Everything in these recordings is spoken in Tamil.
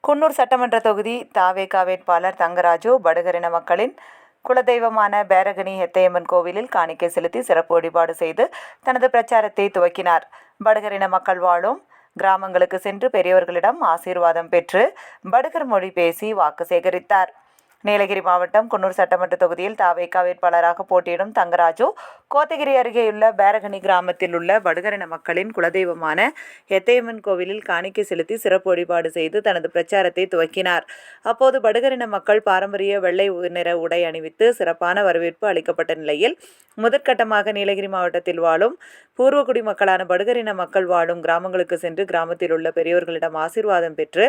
குன்னூர் சட்டமன்ற தொகுதி தாவேகா வேட்பாளர் தங்கராஜு படுகரின மக்களின் குலதெய்வமான பேரகனி ஹெத்தையம்மன் கோவிலில் காணிக்கை செலுத்தி சிறப்பு வழிபாடு செய்து தனது பிரச்சாரத்தை துவக்கினார். படுகரின மக்கள் வாழும் கிராமங்களுக்கு சென்று பெரியவர்களிடம் ஆசீர்வாதம் பெற்று படுகர் மொழி பேசி வாக்கு சேகரித்தார். நீலகிரி மாவட்டம் குன்னூர் சட்டமன்ற தொகுதியில் தாவேகா வேட்பாளராக போட்டியிடும் தங்கராஜு கோத்தகிரி அருகேயுள்ள பேரகனி கிராமத்தில் உள்ள படுகரின மக்களின் குலதெய்வமான ஹெத்தையம்மன் கோவிலில் காணிக்கை செலுத்தி சிறப்பு வழிபாடு செய்து தனது பிரச்சாரத்தை துவக்கினார். அப்போது படுகரின மக்கள் பாரம்பரிய வெள்ளை நிற உடை அணிவித்து சிறப்பான வரவேற்பு அளிக்கப்பட்ட நிலையில் முதற்கட்டமாக நீலகிரி மாவட்டத்தில் வாழும் பூர்வகுடி மக்களான படுகரின மக்கள் வாழும் கிராமங்களுக்கு சென்று கிராமத்தில் உள்ள பெரியோர்களிடம் ஆசீர்வாதம் பெற்று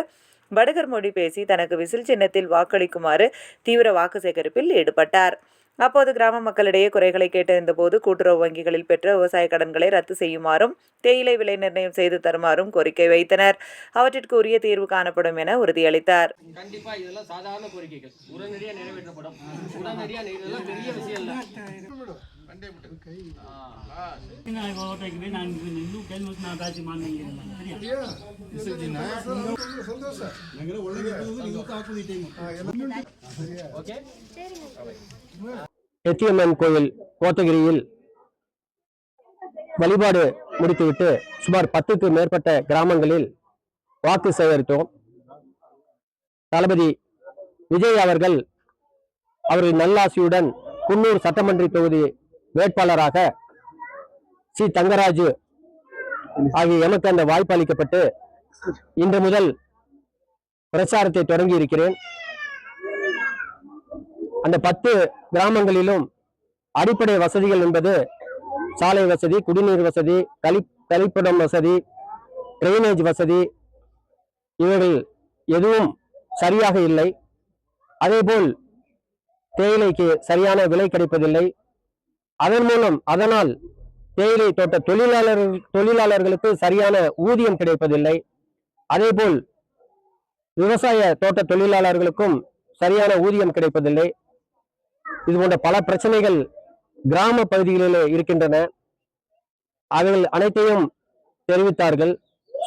படுகர் மொழி பேசி தனக்கு விசில் சின்னத்தில் வாக்களிக்குமாறு தீவிர வாக்கு சேகரிப்பில் ஈடுபட்டார். அப்போது கிராம மக்களிடையே குறைகளை கேட்டறிந்தபோது கூட்டுறவு வங்கிகளில் பெற்ற விவசாய கடன்களை ரத்து செய்யுமாறும் தேயிலை விலை நிர்ணயம் செய்து தருமாறும் கோரிக்கை வைத்தனர். அவற்றிற்கு உரிய தீர்வு காணப்படும் என உறுதியளித்தார். கண்டிப்பா இதெல்லாம் சாதாரண கோரிக்கைகள் உடனடியாக நிறைவேற்றப்படும். பெரிய விஷயம் இல்லை. ஹெத்தையம்மன் கோயில் கோத்தகிரியில் வழிபாடு முடித்துவிட்டு சுமார் 10க்கு மேற்பட்ட கிராமங்களில் வாக்கு சேகரித்தோம். தளபதி விஜய் அவர்கள் அவரின் நல்லாசியுடன் குன்னூர் சட்டமன்ற தொகுதி வேட்பாளராக சி தங்கராஜு ஆகிய எமக்கு அந்த வாய்ப்பு அளிக்கப்பட்டு இன்று முதல் பிரச்சாரத்தை தொடங்கி இருக்கிறேன். அந்த 10 கிராமங்களிலும் அடிப்படை வசதிகள் என்பது சாலை வசதி, குடிநீர் வசதி, கழிப்பிடம் வசதி, டிரைனேஜ் வசதி இவைகள் எதுவும் சரியாக இல்லை. அதேபோல் தேயிலைக்கு சரியான விலை கிடைப்பதில்லை. அதனால் தேயிலை தோட்ட தொழிலாளர்களுக்கு சரியான ஊதியம் கிடைப்பதில்லை. அதேபோல் விவசாய தோட்ட தொழிலாளர்களுக்கும் சரியான ஊதியம் கிடைப்பதில்லை. இது போன்ற பல பிரச்சனைகள் கிராம பகுதிகளிலே இருக்கின்றன. அவைகள் அனைத்தையும் தெரிவித்தார்கள்.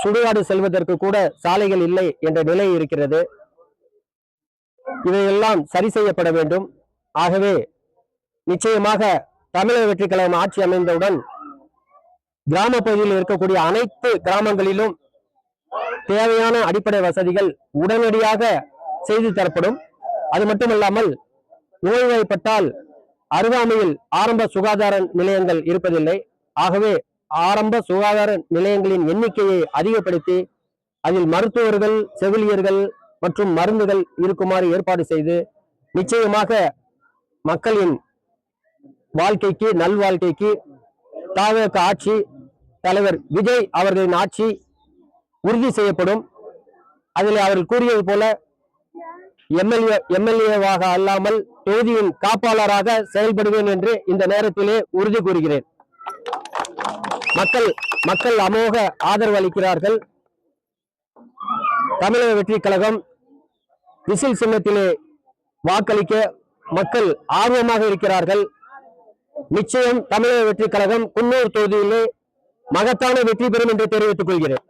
சுடுகாடு செல்வதற்கு கூட சாலைகள் இல்லை என்ற நிலை இருக்கிறது. இவையெல்லாம் சரி செய்யப்பட வேண்டும். ஆகவே நிச்சயமாக தமிழக வெற்றி கழகம் ஆட்சி அமைந்தவுடன் கிராம பகுதியில் இருக்கக்கூடிய அனைத்து கிராமங்களிலும் தேவையான அடிப்படை வசதிகள் உடனடியாக செய்து தரப்படும். அது மட்டுமல்லாமல் நோய்வாய்ப்பட்டால் அருகாமையில் ஆரம்ப சுகாதார நிலையங்கள் இருப்பதில்லை. ஆகவே ஆரம்ப சுகாதார நிலையங்களின் எண்ணிக்கையை அதிகப்படுத்தி அதில் மருத்துவர்கள், செவிலியர்கள் மற்றும் மருந்துகள் இருக்குமாறு ஏற்பாடு செய்து நிச்சயமாக மக்களின் வாழ்க்கைக்கு, நல்வாழ்க்கைக்கு தாவேகா ஆட்சி, தலைவர் விஜய் அவர்களின் ஆட்சி உறுதி செய்யப்படும். அதில் அவர்கள் கூறியது போல எம்எல்ஏவாக அல்லாமல் தொகுதியின் காப்பாளராக செயல்படுவேன் என்று இந்த நேரத்திலே உறுதி கூறுகிறேன். மக்கள் அமோக ஆதரவு அளிக்கிறார்கள். தமிழக வெற்றி கழகம் விசில் சின்னத்திலே வாக்களிக்க மக்கள் ஆர்வமாக இருக்கிறார்கள். நிச்சயம் தமிழக வெற்றி கழகம் குன்னூர் தொகுதியிலே மகத்தான வெற்றி பெறும் என்று தெரிவித்துக் கொள்கிறேன்.